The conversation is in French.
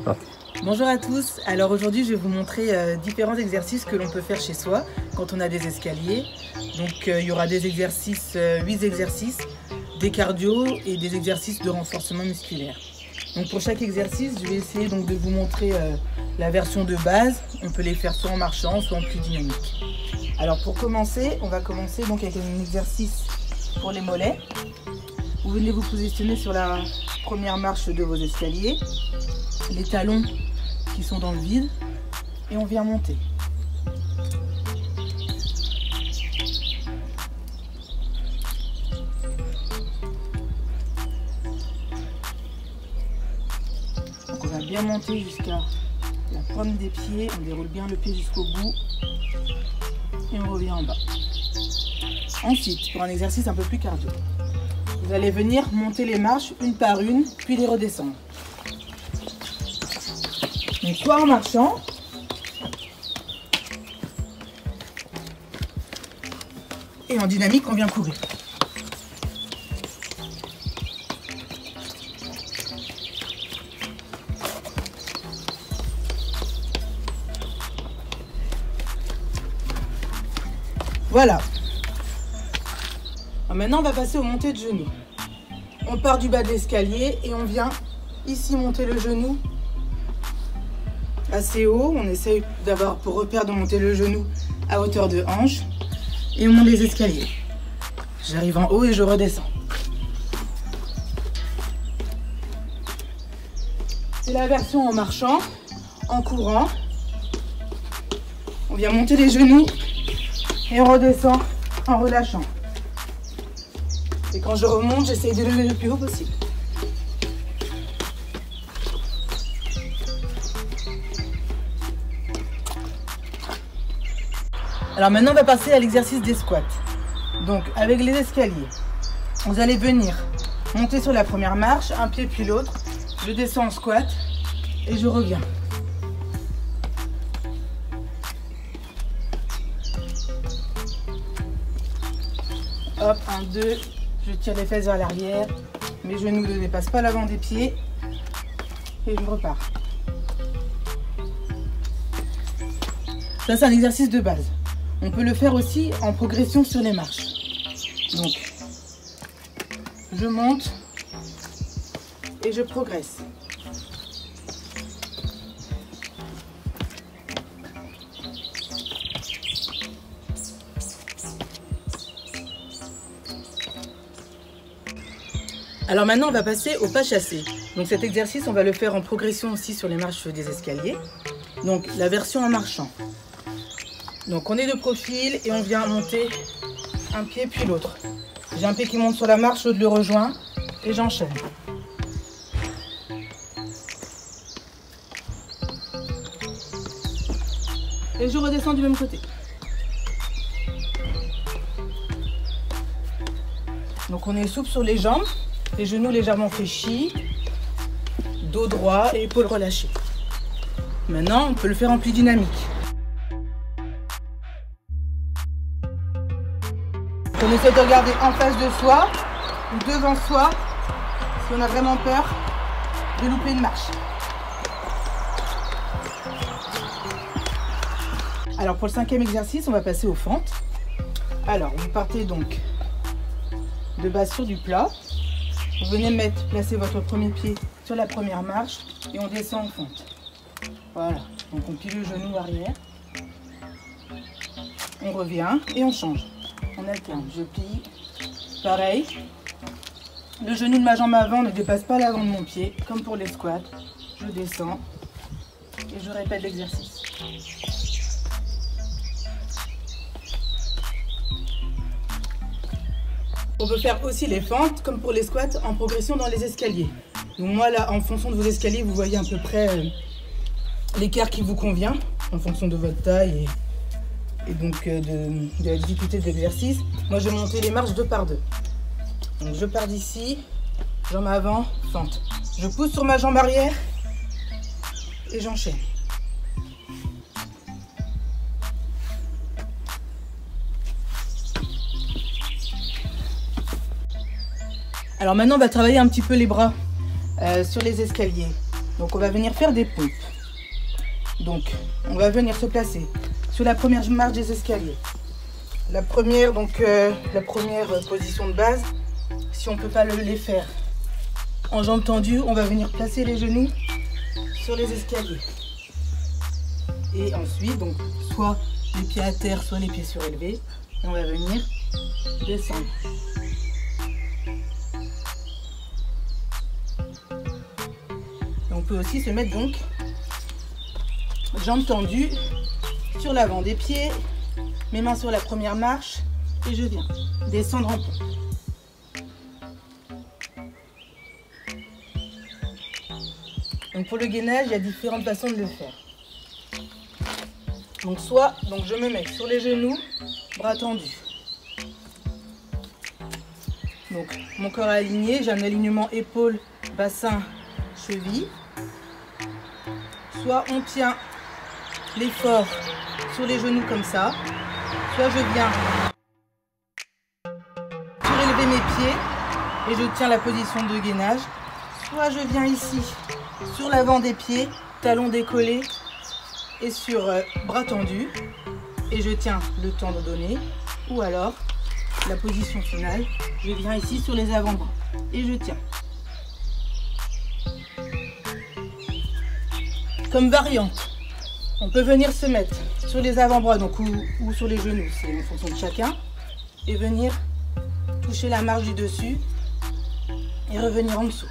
Okay. Bonjour à tous, alors aujourd'hui je vais vous montrer différents exercices que l'on peut faire chez soi quand on a des escaliers. Donc il y aura des exercices, 8 exercices, des cardio et des exercices de renforcement musculaire. Donc pour chaque exercice, je vais essayer donc de vous montrer la version de base. On peut les faire soit en marchant, soit en plus dynamique. Alors pour commencer, on va commencer donc avec un exercice pour les mollets. Vous venez vous positionner sur la première marche de vos escaliers, les talons qui sont dans le vide, et on vient monter. Donc on va bien monter jusqu'à la pointe des pieds, on déroule bien le pied jusqu'au bout et on revient en bas. Ensuite, pour un exercice un peu plus cardio, vous allez venir monter les marches une par une, puis les redescendre. Donc soit en marchant, et en dynamique, on vient courir. Voilà. Maintenant, on va passer aux montées de genoux. On part du bas de l'escalier et on vient ici monter le genou assez haut. On essaye d'avoir pour repère de monter le genou à hauteur de hanche. Et on monte les escaliers. J'arrive en haut et je redescends. C'est la version en marchant, en courant. On vient monter les genoux et on redescend en relâchant. Et quand je remonte, j'essaye de lever le plus haut possible. Alors maintenant, on va passer à l'exercice des squats. Donc avec les escaliers, vous allez venir monter sur la première marche, un pied puis l'autre. Je descends en squat et je reviens. Hop, 1, 2, je tire les fesses vers l'arrière, mes genoux ne dépassent pas l'avant des pieds et je repars. Ça, c'est un exercice de base. On peut le faire aussi en progression sur les marches. Donc, je monte et je progresse. Alors maintenant, on va passer au pas chassé. Donc cet exercice, on va le faire en progression aussi sur les marches des escaliers. Donc la version en marchant. Donc on est de profil et on vient monter un pied puis l'autre. J'ai un pied qui monte sur la marche, l'autre le rejoint et j'enchaîne. Et je redescends du même côté. Donc on est souple sur les jambes. Les genoux légèrement fléchis, dos droit et épaules relâchées. Maintenant, on peut le faire en plus dynamique. On essaie de regarder en face de soi ou devant soi si on a vraiment peur de louper une marche. Alors pour le 5e exercice, on va passer aux fentes. Alors vous partez donc de base sur du plat. Vous venez placer votre premier pied sur la première marche et on descend en fente. Voilà, donc on plie le genou arrière. On revient et on change. On alterne, je plie. Pareil, le genou de ma jambe avant ne dépasse pas l'avant de mon pied, comme pour les squats. Je descends et je répète l'exercice. On peut faire aussi les fentes, comme pour les squats, en progression dans les escaliers. Donc moi, là, en fonction de vos escaliers, vous voyez à peu près l'écart qui vous convient, en fonction de votre taille et donc de la difficulté de l'exercice. Moi, je vais monter les marches 2 par 2. Donc je pars d'ici, jambe avant, fente. Je pousse sur ma jambe arrière et j'enchaîne. Alors maintenant, on va travailler un petit peu les bras sur les escaliers. Donc on va venir faire des pompes. Donc on va venir se placer sur la première marche des escaliers. La première position de base, si on ne peut pas les faire en jambes tendues, on va venir placer les genoux sur les escaliers. Et ensuite, donc, soit les pieds à terre, soit les pieds surélevés. Et on va venir descendre. Et on peut aussi se mettre donc jambes tendues sur l'avant des pieds, mes mains sur la première marche et je viens descendre en pompe. Donc pour le gainage, il y a différentes façons de le faire. Donc je me mets sur les genoux, bras tendus. Donc mon corps est aligné, j'ai un alignement épaules, bassin, cheville. Soit on tient l'effort sur les genoux comme ça, soit je viens surélever mes pieds et je tiens la position de gainage, soit je viens ici sur l'avant des pieds, talons décollés et sur bras tendus et je tiens le tendon donné, ou alors la position finale, je viens ici sur les avant-bras et je tiens. Comme variante, on peut venir se mettre sur les avant-bras ou sur les genoux, c'est en fonction de chacun, et venir toucher la marche du dessus et revenir en dessous.